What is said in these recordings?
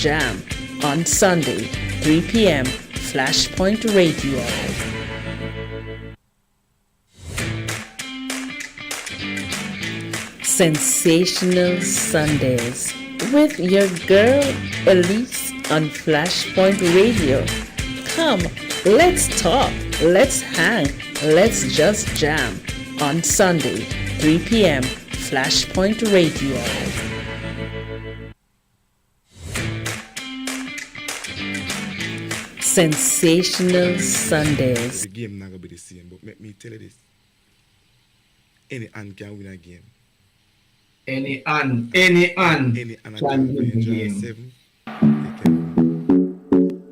jam on Sunday, 3 p.m. Flashpoint Radio. Sensational Sundays with your girl Elise on Flashpoint Radio. Come, let's talk, let's hang, let's just jam on Sunday, 3 p.m. Flashpoint Radio. Sensational Sundays. The game not gonna be the same, but let me tell you this: any hand can win a game. Any and Any hand can can win the win game. 7. They can win.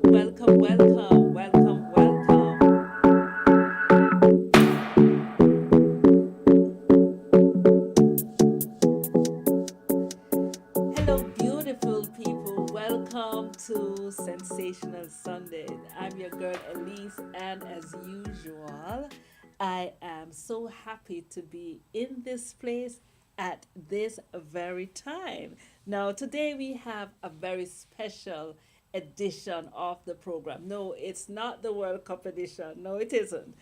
Welcome, welcome, welcome, welcome. Hello, beautiful people. Welcome to Sensational Sundays. I'm your girl Elise, and as usual, I am so happy to be in this place at this very time. Now, today we have a very special edition of the program. No, it's not the World Cup edition. No, it isn't.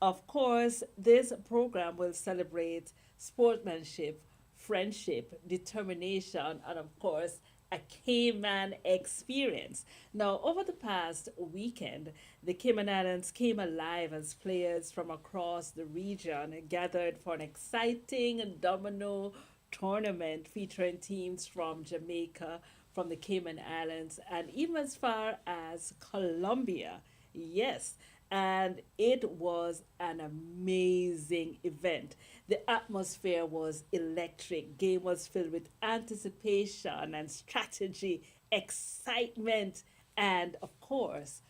Of course, this program will celebrate sportsmanship, friendship, determination, and of course, a Cayman experience. Now, over the past weekend, the Cayman Islands came alive as players from across the region gathered for an exciting Domino tournament featuring teams from Jamaica, from the Cayman Islands, and even as far as Colombia. Yes, and it was an amazing event. The atmosphere was electric. Game was filled with anticipation and strategy, excitement, and of course,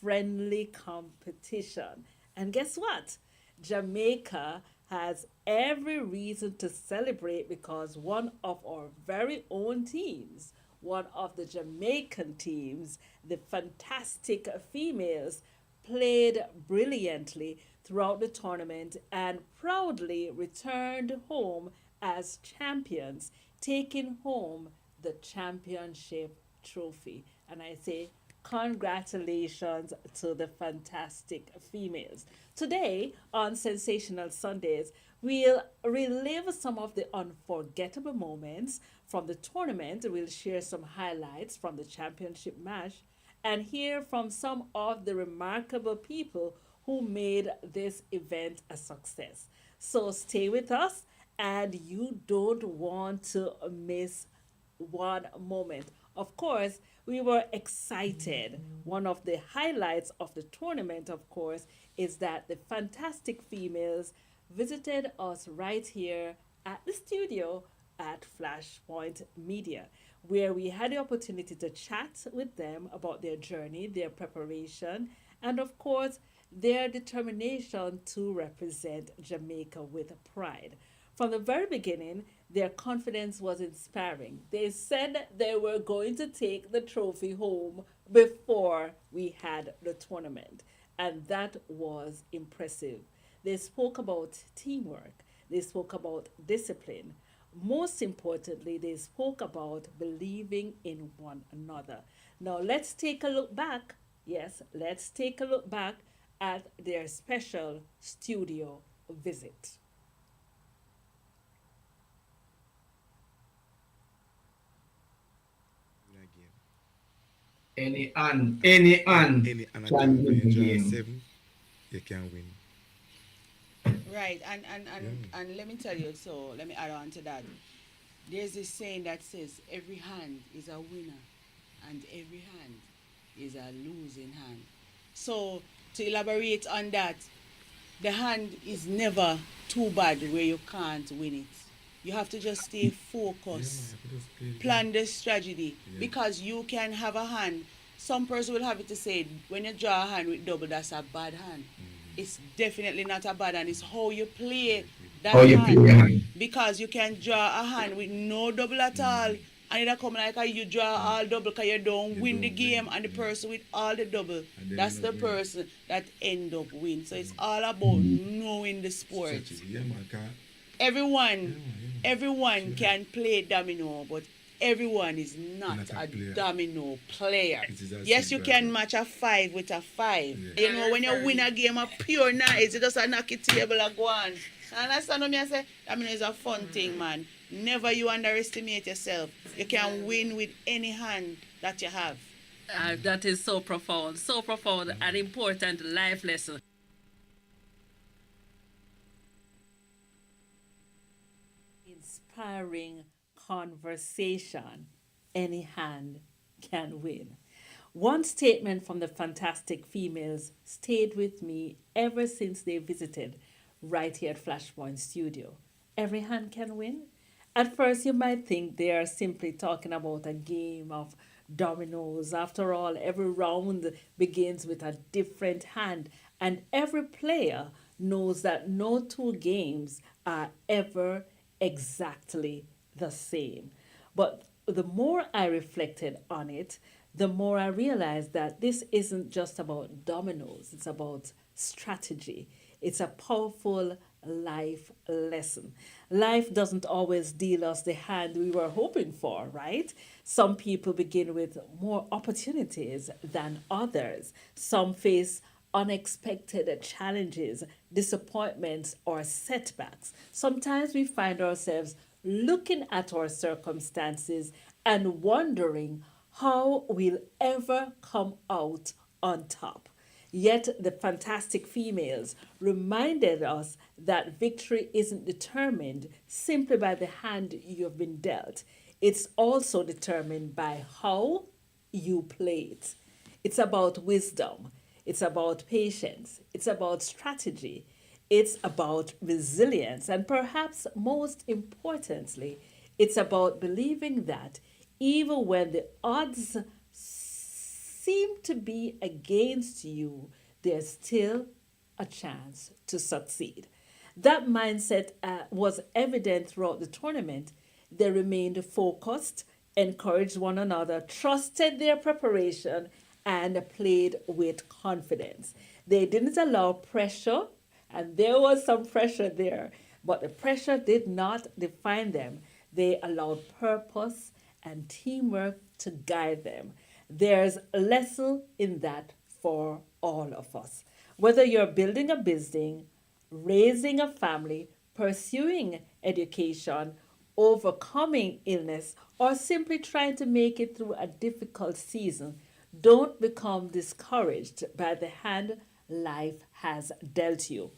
friendly competition. And guess what? Jamaica has every reason to celebrate because one of our very own teams, one of the Jamaican teams, the fantastic females, played brilliantly throughout the tournament and proudly returned home as champions, taking home the championship trophy. And I say, congratulations to the fantastic females. Today on Sensational Sundays, we'll relive some of the unforgettable moments from the tournament. We'll share some highlights from the championship match and hear from some of the remarkable people who made this event a success. So stay with us, and you don't want to miss one moment. Of course, we were excited. One of the highlights of the tournament, of course, is that the fantastic females visited us right here at the studio at Flashpoint Media, where we had the opportunity to chat with them about their journey, their preparation, and of course, their determination to represent Jamaica with pride. From the very beginning, their confidence was inspiring. They said they were going to take the trophy home before we had the tournament, and that was impressive. They spoke about teamwork, they spoke about discipline. Most importantly, they spoke about believing in one another. Now, let's take a look back. Yes, let's take a look back at their special studio visit. Win a game. Any and Any hand can can win the win game. 7. They can win. Right, and let me tell you, so let me add on to that. There's this saying that says every hand is a winner and every hand is a losing hand. So to elaborate on that, the hand is never too bad where you can't win it. You have to just stay Yeah, man, focused, I could just play the game. plan the strategy Yeah. because you can have a hand Some person will have it to say, when you draw a hand with double, that's a bad hand. It's definitely not a bad hand. It's how you play that How you play hand. your hand. Because you can draw a hand with no double at all, and it come like you draw all double because you don't You win the don't win. game, and the person with all the double, And then that's end the up winning. person that end up win. So it's all about knowing the sport. Strategy. Yeah, man. Everyone, Yeah. everyone Sure. can play domino, but everyone is not Not a a player. domino player. It is as Yes, you simple as can that. match a 5 with a 5. Yeah. You know, when you win a game of pure nice, you just a knock it table and go on. Understand what me I say? Domino is a fun thing, man. Never you underestimate yourself. You can win with any hand that you have. That is so profound and important life lesson. Inspiring conversation. Any hand can win. One statement from the fantastic females stayed with me ever since they visited right here at Flashpoint Studio. Every hand can win. At first, you might think they are simply talking about a game of dominoes. After all, every round begins with a different hand, and every player knows that no two games are ever exactly the same. But the more I reflected on it, the more I realized that this isn't just about dominoes, it's about strategy. It's a powerful life lesson. Life doesn't always deal us the hand we were hoping for, right? Some people begin with more opportunities than others. Some face unexpected challenges, disappointments, or setbacks. Sometimes we find ourselves looking at our circumstances and wondering how we'll ever come out on top. Yet the fantastic females reminded us that victory isn't determined simply by the hand you've been dealt. It's also determined by how you play it. It's about wisdom. It's about patience. It's about strategy. It's about resilience. And perhaps most importantly, it's about believing that even when the odds seem to be against you, there's still a chance to succeed. That mindset was evident throughout the tournament. They remained focused, encouraged one another, trusted their preparation, and played with confidence. They didn't allow pressure, and there was some pressure there, but the pressure did not define them. They allowed purpose and teamwork to guide them. There's a lesson in that for all of us. Whether you're building a business, raising a family, pursuing education, overcoming illness, or simply trying to make it through a difficult season, don't become discouraged by the hand life has dealt you.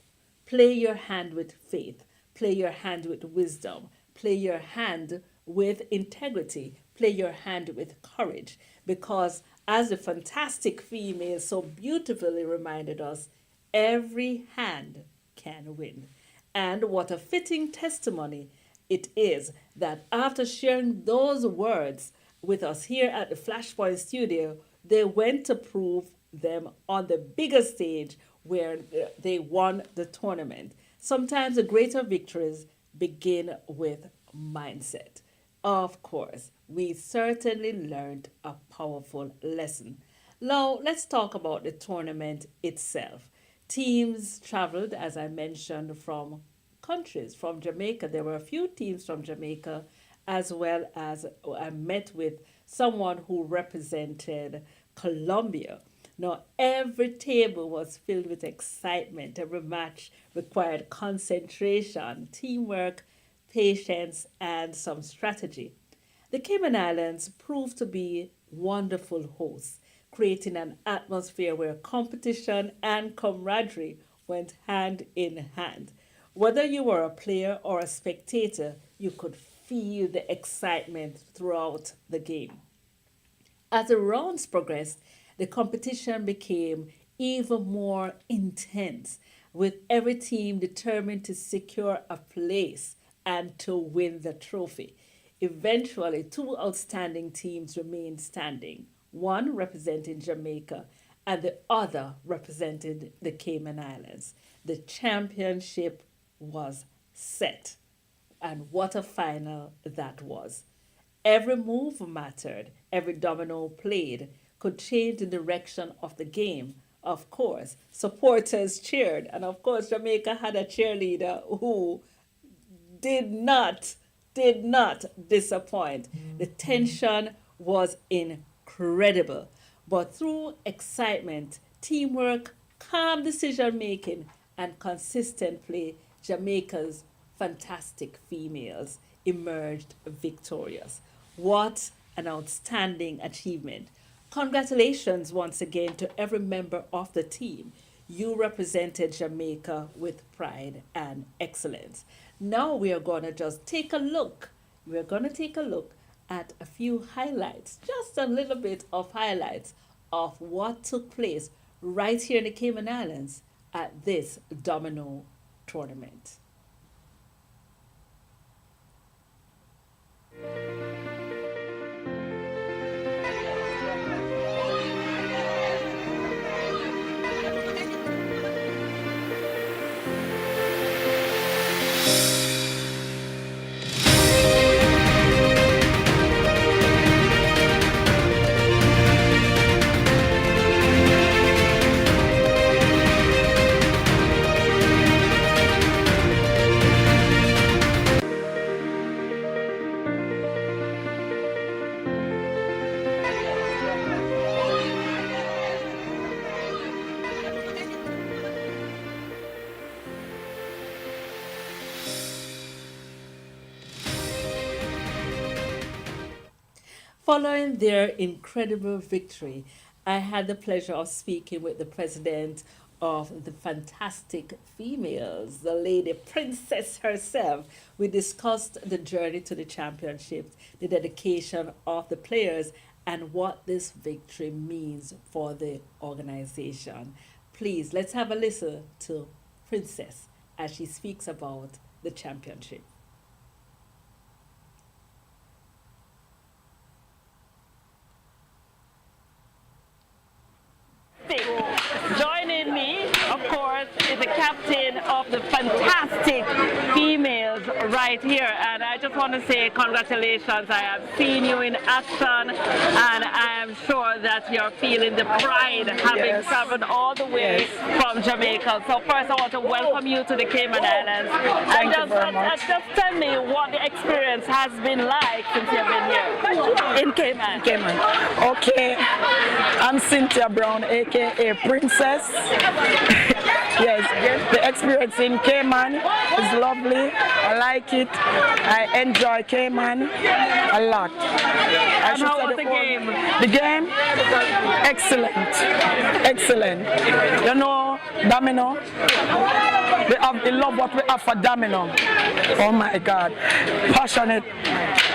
Play your hand with faith. Play your hand with wisdom. Play your hand with integrity. Play your hand with courage. Because, as the fantastic female so beautifully reminded us, every hand can win. And what a fitting testimony it is that after sharing those words with us here at the Flashpoint Studio, they went to prove them on the bigger stage where they won the tournament. Sometimes the greater victories begin with mindset. Of course, we certainly learned a powerful lesson. Now, let's talk about the tournament itself. Teams traveled, as I mentioned, from countries. From Jamaica, there were a few teams from Jamaica, as well as I met with someone who represented Colombia. Now, every table was filled with excitement. Every match required concentration, teamwork, patience, and some strategy. The Cayman Islands proved to be wonderful hosts, creating an atmosphere where competition and camaraderie went hand in hand. Whether you were a player or a spectator, you could feel the excitement throughout the game. As the rounds progressed, the competition became even more intense, with every team determined to secure a place and to win the trophy. Eventually, two outstanding teams remained standing. one representing Jamaica and the other representing the Cayman Islands. The championship was set. And what a final that was. Every move mattered, every domino played could change the direction of the game. Of course, supporters cheered, and of course, Jamaica had a cheerleader who did not did not disappoint. The tension was incredible, but through excitement, teamwork, calm decision making, and consistent play, Jamaica's fantastic females emerged victorious. What an outstanding achievement! Congratulations once again to every member of the team. You represented Jamaica with pride and excellence. Now we are going to just take a look. We're going to take a look at a few highlights, just a little bit of highlights of what took place right here in the Cayman Islands at this Domino tournament. Following their incredible victory, I had the pleasure of speaking with the president of the Fantastic Females, the lady princess herself. We discussed the journey to the championship, the dedication of the players, and what this victory means for the organization. Please, let's have a listen to Princess as she speaks about the championship. Joining me, of course, is the captain of the Fantastic Females right here. And I just want to say congratulations. I have seen you in action, and I am sure that you're feeling the pride having traveled all the way from Jamaica. So first I want to welcome you to the Cayman Islands. Thank you very much. Just tell me what the experience has been like since you've been here in Cayman. Cayman. Okay, I'm Cynthia Brown, aka Princess. Yes, the experience in Cayman is lovely. I like it. I enjoy Cayman a lot. And how was the game? The game? Excellent. Excellent. You know, Domino, we love what we have for Domino. Oh my God. Passionate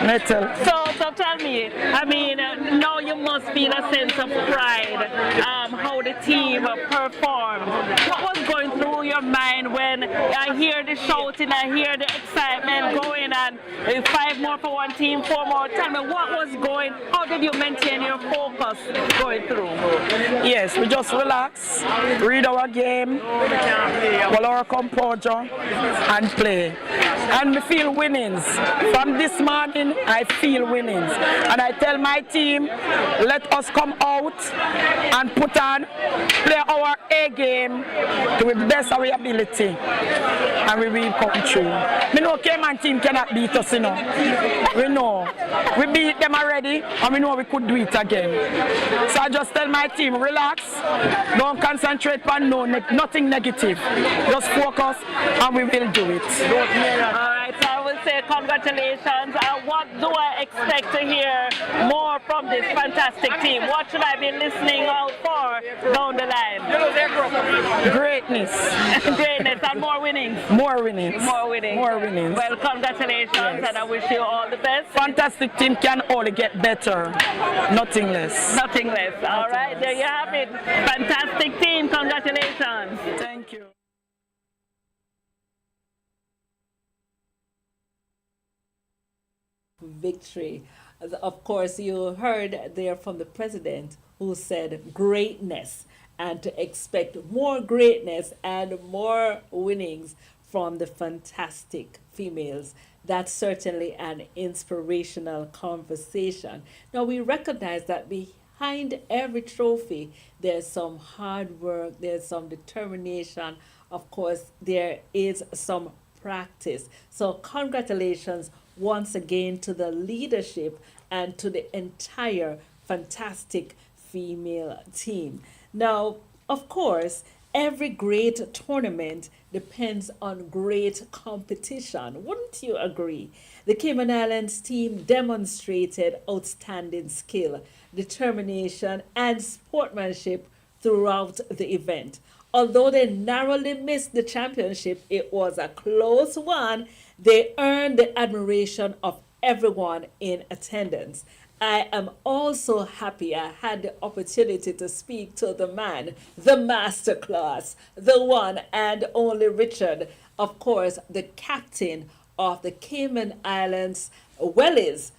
metal. So tell me, I mean, now you must feel a sense of pride, how the team performed. What was going through your mind when I hear the shouting, I hear the excitement going, and 5 more for one team, 4 more? Tell me, what was going, how did you maintain your focus going through? Yes, we just relax, read our game, follow our composure, and play. And we feel winnings. From this morning, I feel winnings. And I tell my team, let us come out and put on, play our A game to the best of our ability. And we will come true. We know Cayman team cannot beat us, you know. We know. We beat them already, and we know we could do it again. So I just tell my team, relax, don't concentrate on nothing negative. Just focus, and we will do it. Alright, so I will say congratulations. What do I expect to hear more from this fantastic team? What should I be listening out for down the line? Greatness. Greatness and more winnings. More winnings. More winnings. More winnings. Well, congratulations, Yes. and I wish you all the best. Fantastic team can only get better. Nothing less. Nothing less. All right, there you have it. Fantastic team. Congratulations. Thank you. Victory. Of course, you heard there from the president who said greatness and to expect more greatness and more winnings from the fantastic females. That's certainly an inspirational conversation. Now, we recognize that behind every trophy, there's some hard work, there's some determination. Of course, there is some practice. So, congratulations once again to the leadership and to the entire fantastic female team. Now, of course, every great tournament depends on great competition. Wouldn't you agree? The Cayman Islands team demonstrated outstanding skill, determination, and sportsmanship throughout the event. Although they narrowly missed the championship, it was a close one. They earned the admiration of everyone in attendance. I am also happy I had the opportunity to speak to the man, the masterclass, the one and only Richard, of course, the captain of the Cayman Islands Wellies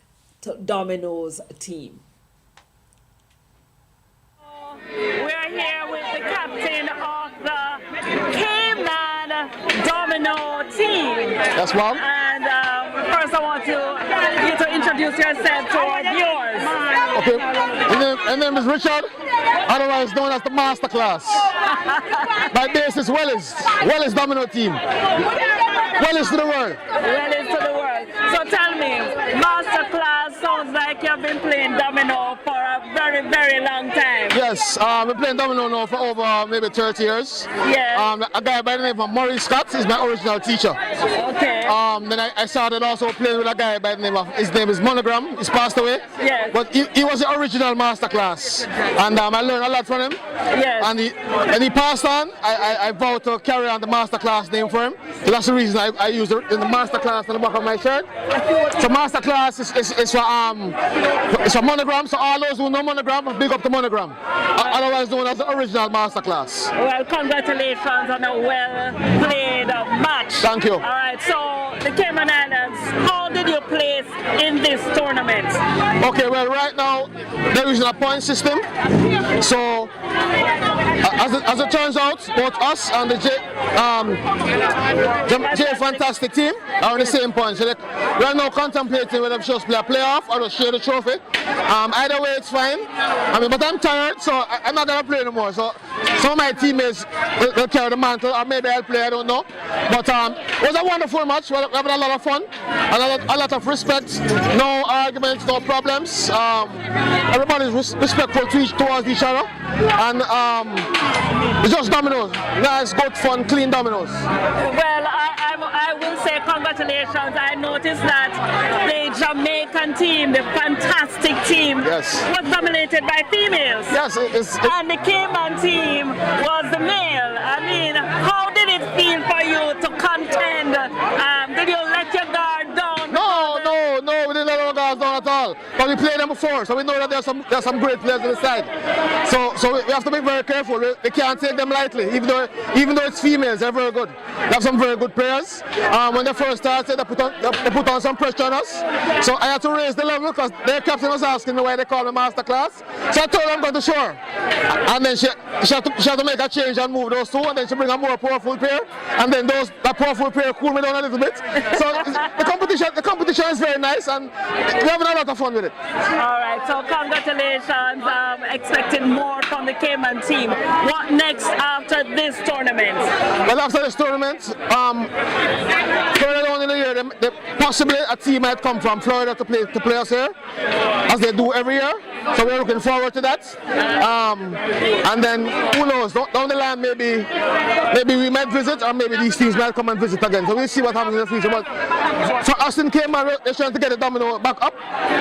Domino's team. We're here with the captain of the Cayman Domino team. Yes, ma'am. And first I want you to introduce yourself to our viewers. Okay. My name is Richard, otherwise known as the Masterclass. My base is Wellies Domino team. Wellies to the world. Wellies to the world. So tell me, Masterclass sounds like you've been playing domino for a very, very long time. Yes, I've been playing domino now for over maybe 30 years. Yes. A guy by the name of Maurice Scott is my original teacher. Okay. Then I started also playing with a guy by the name of, his name is Monogram, he's passed away. Yes. But he was the original Masterclass. And I learned a lot from him. Yes. And he passed on, I vowed to carry on the Masterclass name for him. So that's the reason I use the Masterclass on the back of my shirt. So Masterclass is for Monogram, so all those who know Monogram, big up the Monogram. Otherwise known as the original Masterclass. Well, congratulations on a well-played match. Thank you. All right, so the Cayman Islands, how did you place in this tournament? Okay, well, right now they're using a point system. So as it turns out, both us and the J Fantastic team are on the same point. So we're now contemplating whether we should play a playoff or share the trophy. Either way, it's fine. But I'm tired, so I'm not gonna play anymore. So some of my teammates will carry the mantle, or maybe I'll play. I don't know. But it was a wonderful match. We're having a lot of fun, a lot of respect. No arguments, no problems. Everybody's respectful towards each other, and it's just dominoes. Nice, good, fun, clean dominoes. Well, I will say congratulations. I noticed that the Jamaican team, the fantastic team, Yes. was dominated by females. Yes, And the Cayman team was the male. I mean, how did it feel for you to contend? Did you let your guard down? No, we didn't let our guys down at all. But we played them before, so we know that there's some great players on the side. So we have to be very careful. We can't take them lightly, even though it's females, they're very good. We have some very good players. When they first started, they put on some pressure on us. So I had to raise the level because their captain was asking me why they call me Masterclass. So I told them go to shore. And then she had to make a change and move those two, and then she bring a more powerful pair. And then that powerful pair cool me down a little bit. So the competition is very nice, and we're having a lot of fun with it. All right, so congratulations. Expecting more from the Cayman team. What next after this tournament? Well, after this tournament, further down in the year, possibly a team might come from Florida to play us here, as they do every year. So we're looking forward to that. And then who knows? Down the line, maybe we might visit, or maybe these teams might come and visit again. So we'll see what happens in the future. But for us in Cayman, they're trying to get the domino back up,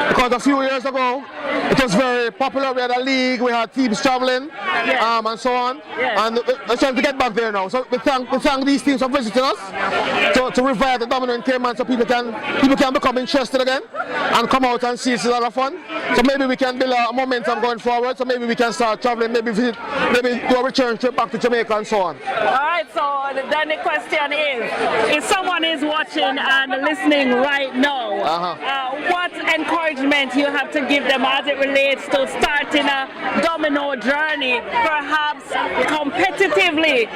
because a few years ago it was very popular. We had a league, we had teams traveling, and so on. And they're trying to get back there now. So we thank these teams for visiting us to revive the domino in Cayman, so people can become interested again and come out and see. It's a lot of fun. So maybe we can build a momentum going forward. So maybe we can start traveling, maybe do a return trip back to Jamaica and so on. All right, so then the question is, if someone is watching and listening right now, what encouragement you have to give them as it relates to starting a domino journey, perhaps competitively?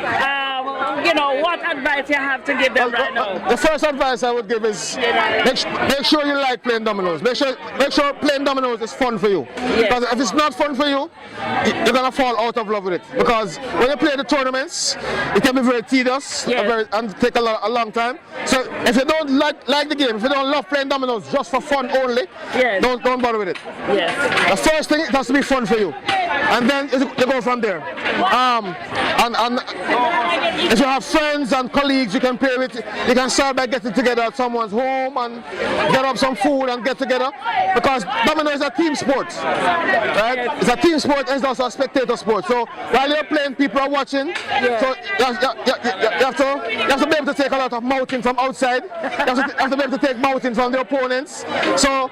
What advice you have to give them right now? The first advice I would give is make sure you like playing dominoes. Make sure playing dominoes is fun for you. Because if it's not fun for you, you're gonna fall out of love with it. Because when you play the tournaments, it can be very tedious and take a long time. So if you don't like the game, if you don't love playing dominoes just for fun only, don't bother with it. The first thing, it has to be fun for you, and then you go from there. And if you have friends and colleagues you can play with, you can start by getting together at someone's home and get up some food and get together, because domino is a team sport, right? It's a team sport and it's also a spectator sport. So while you're playing, people are watching. So you have to be able to take a lot of mouthing from outside. You have to be able to take mouthing from the opponents. So,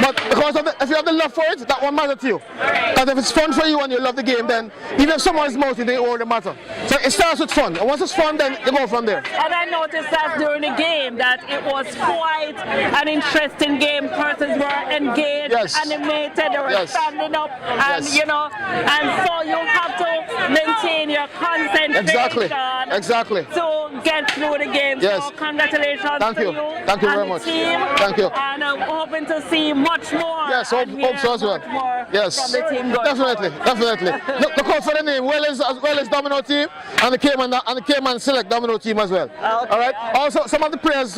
but because if you have the love for it, that won't matter to you. Because if it's fun for you and you love the game, then even if someone's mouthing, it won't matter. So it starts with fun. And once it's fun, then you go from there. And I noticed that during the game that it was quite an interesting game. Persons were engaged, animated, they were standing up, and and so you have to maintain your concentration. Exactly. To get through the game. So congratulations to you. Thank you very much. Team. Thank you. And I'm hoping to see much more. Yes, hope so as well. Yes, from the team definitely. Look out for the name. Well Domino team and the Cayman Select Domino team as well. All right. Also, some of the players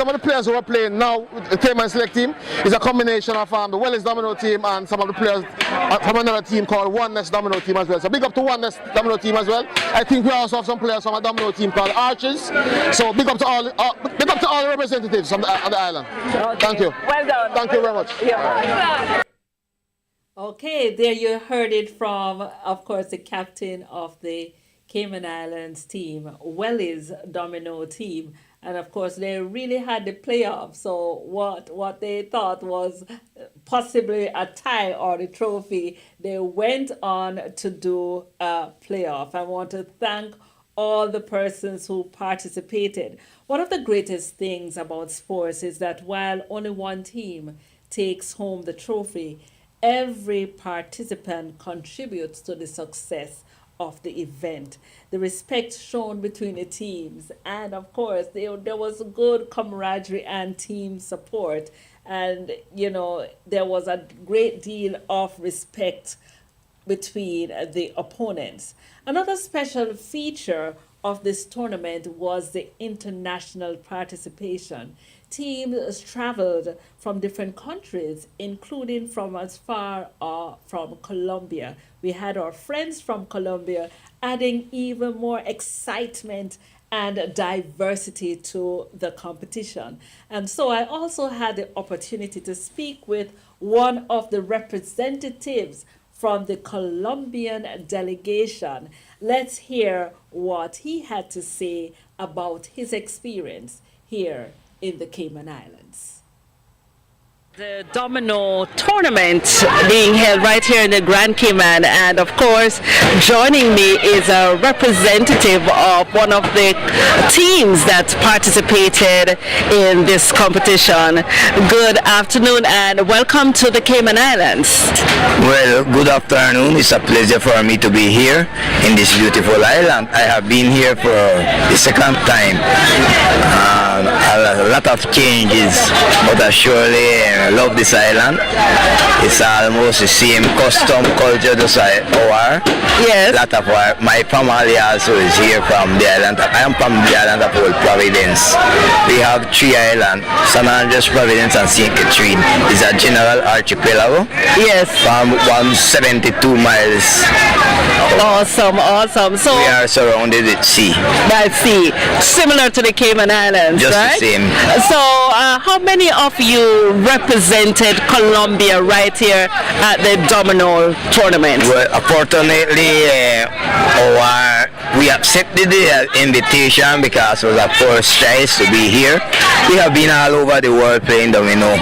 who are playing now with the Cayman Select team is a combination of the Wellers Domino team and some of the players from another team called Oneness Domino team as well. So big up to Oneness Domino team as well. I think we also have some players from a Domino team called Archers. So big up to all the representatives on the island. Thank you. Well done. Thank you very much. Okay, there you heard it from, of course, the captain of the Cayman Islands team, Welly's Domino team. And of course, they really had the playoff. So what they thought was possibly a tie or the trophy, they went on to do a playoff. I want to thank all the persons who participated. One of the greatest things about sports is that while only one team takes home the trophy, every participant contributes to the success of the event. The respect shown between the teams, and of course there was good camaraderie and team support, and there was a great deal of respect between the opponents. Another special feature of this tournament was the international participation. Teams traveled from different countries, including from as far from Colombia. We had our friends from Colombia, adding even more excitement and diversity to the competition. And so I also had the opportunity to speak with one of the representatives from the Colombian delegation. Let's hear what he had to say about his experience here in the Cayman Islands. The Domino tournament being held right here in the Grand Cayman, and of course joining me is a representative of one of the teams that participated in this competition. Good afternoon and welcome to the Cayman Islands. Well, good afternoon. It's a pleasure for me to be here in this beautiful island. I have been here for the second time. A lot of changes, but I surely love this island. It's almost the same custom culture as our. Yes. A lot of my family also is here from the island. I am from the island of Old Providence. We have three islands: San Andres, Providence, and St. Catherine. It's a general archipelago. Yes. From 172 miles. Awesome. So we are surrounded with sea. By sea, similar to the Cayman Islands, just right? the same. So how many of you represented Colombia right here at the Domino tournament? Well, unfortunately, we accepted the invitation because it was our first choice to be here. We have been all over the world playing domino.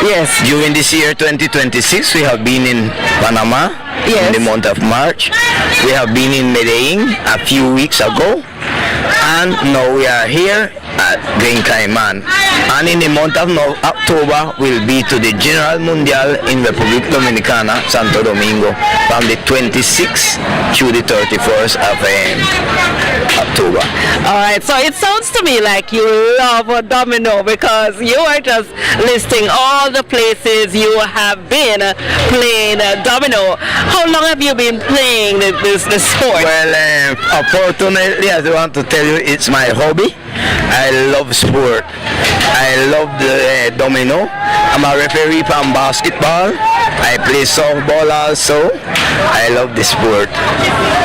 Yes. During this year 2026, we have been in Panama in the month of March. We have been in Medellin a few weeks ago. And now we are here at Green Cayman. And in the month of October, we'll be to the General Mundial in Republic Dominicana, Santo Domingo, from the 26th to the 31st of October. All right, so it sounds to me like you love a Domino because you are just listing all the places you have been playing Domino. How long have you been playing this sport? Well, unfortunately, I want to tell you, it's my hobby. I love sport. I love the domino. I'm a referee from basketball. I play softball also. I love the sport.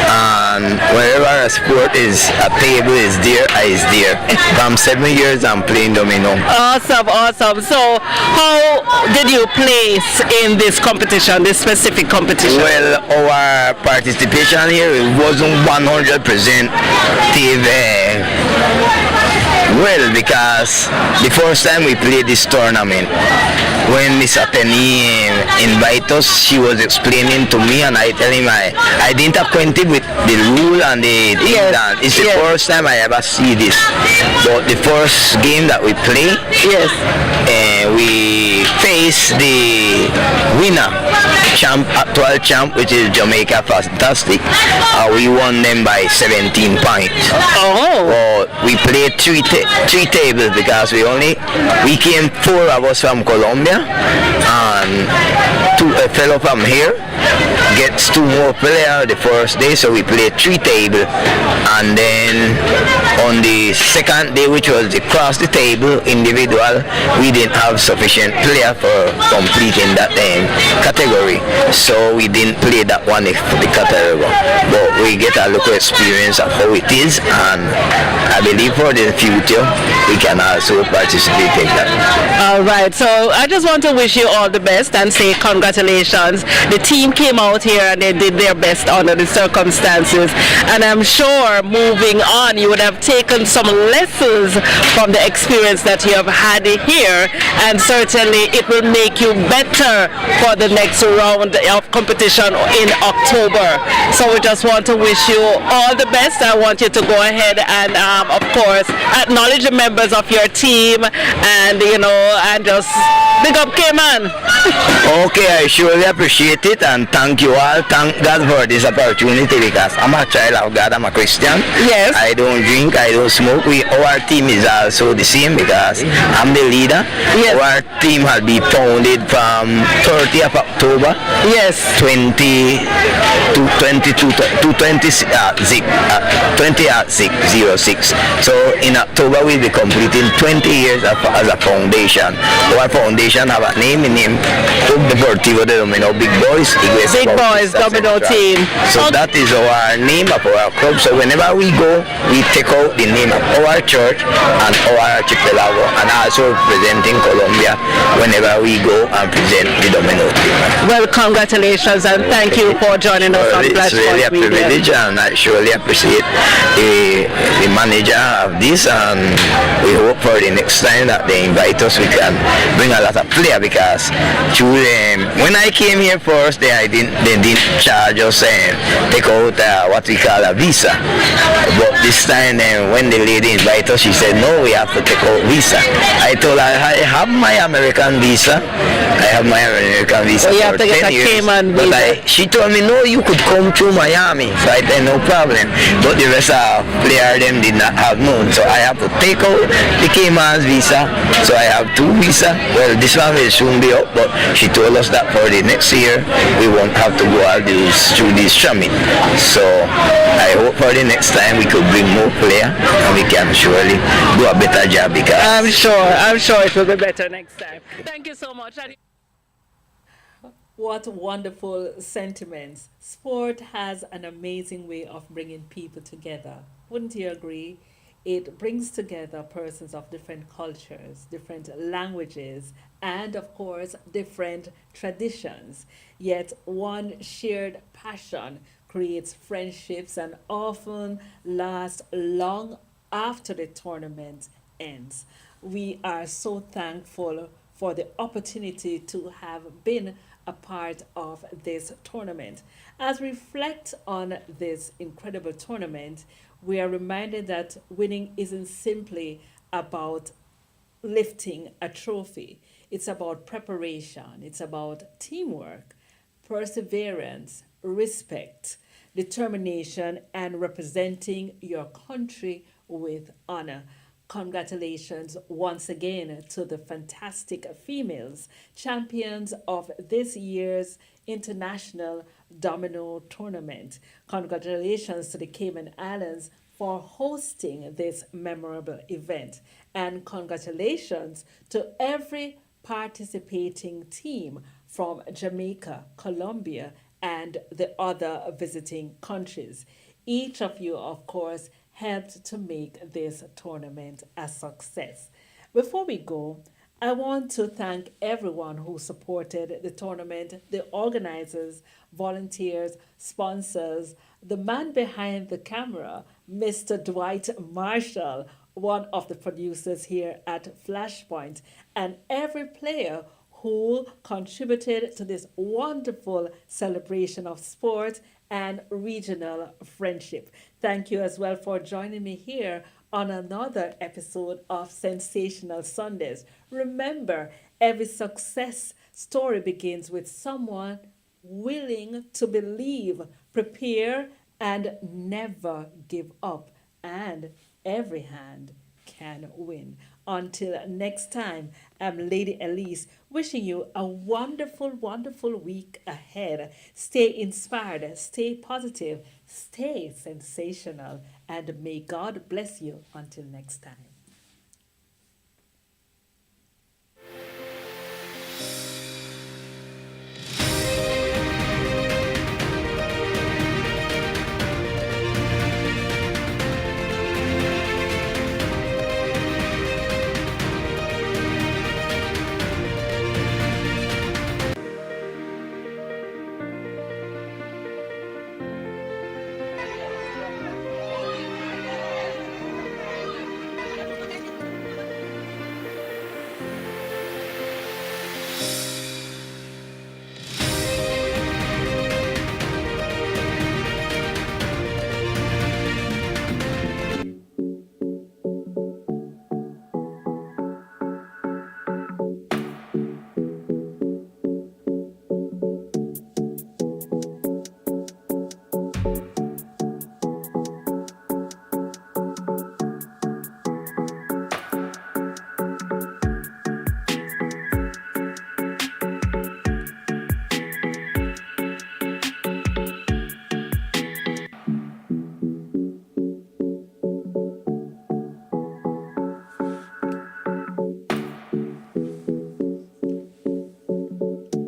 And wherever a sport is, a table is there, I is there. From 7 years, I'm playing domino. Awesome, awesome. So, how did you place in this competition, this specific competition? Well, our participation here wasn't 100% TV. Well, because the first time we played this tournament, when Miss Ateni invited us, she was explaining to me, and I tell him I didn't acquainted with the rule and the things. Yes. It's the first time I ever see this. But the first game that we play, Yes. We face the winner, actual champ, which is Jamaica Fantastic. We won them by 17 points. Oh. But we played three tables because we came 4 of us from Colombia and a fellow from here gets 2 more players the first day, so we played 3 tables, and then on the second day, which was across the table individual, we didn't have sufficient player for completing that category, so we didn't play that one for the category, but we get a little experience of how it is, and I believe for the future we can also participate in that. All right, so I just want to wish you all the best and say congratulations. The team came out here and they did their best under the circumstances, and I'm sure moving on you would have taken some lessons from the experience that you have had here, and certainly it will make you better for the next round of competition in October. So we just want to wish you all the best. I want you to go ahead and of course acknowledge the members of your team, and and just big up Cayman. Okay, I surely appreciate it, and thank you all. Thank God for this opportunity, because I'm a child of God. I'm a Christian. Yes. I don't drink, I don't smoke. Our team is also the same because I'm the leader. Yes. Our team has been founded from 30th of October. Yes. 2006. So in October we'll be completing 20 years as a foundation. Our foundation have a name Club Deportivo de Domino, Big Boys. Big Boys Domino team. So that is our name of our club. So whenever we go, we take out the name of our church and our archipelago, and also representing Colombia whenever we go and present the Domino team. Well, congratulations, and thank you for joining us on It's really a privilege, and I surely appreciate the manager of this, and we hope for the next time that they invite us, we can bring a lot of player, because when I came here first, they didn't charge us and take out what we call a visa. But this time, when the lady invited us, she said, no, we have to take out visa. I told her, I have my American visa. So you have to get a Cayman visa. But she told me, no, you could come through Miami. So I said, no problem. But the rest of players, them did not have none. So I have to take out the Cayman's visa. So I have 2 visa. Well, this one will soon be up, but she told us that for the next year, we won't have to go all through this summit. So I hope for the next time we could bring more players, and we can surely do a better job, because I'm sure it will be better next time. Thank you so much. What wonderful sentiments. Sport has an amazing way of bringing people together. Wouldn't you agree? It brings together persons of different cultures, different languages, and of course, different traditions. Yet one shared passion creates friendships and often last long after the tournament ends. We are so thankful for the opportunity to have been a part of this tournament. As we reflect on this incredible tournament, we are reminded that winning isn't simply about lifting a trophy. It's about preparation, it's about teamwork, perseverance, respect, determination, and representing your country with honor. Congratulations once again to the fantastic females, champions of this year's International Domino Tournament. Congratulations to the Cayman Islands for hosting this memorable event. And congratulations to every participating team from Jamaica, Colombia, and the other visiting countries. Each of you, of course, helped to make this tournament a success. Before we go, I want to thank everyone who supported the tournament, the organizers, volunteers, sponsors, the man behind the camera, Mr. Dwight Marshall, one of the producers here at Flashpoint, and every player who contributed to this wonderful celebration of sport and regional friendship. Thank you as well for joining me here on another episode of Sensational Sundays. Remember, every success story begins with someone willing to believe, prepare, and never give up. And every hand can win. Until next time, I'm Lady Elise, wishing you a wonderful, wonderful week ahead. Stay inspired, stay positive, stay sensational, and may God bless you until next time.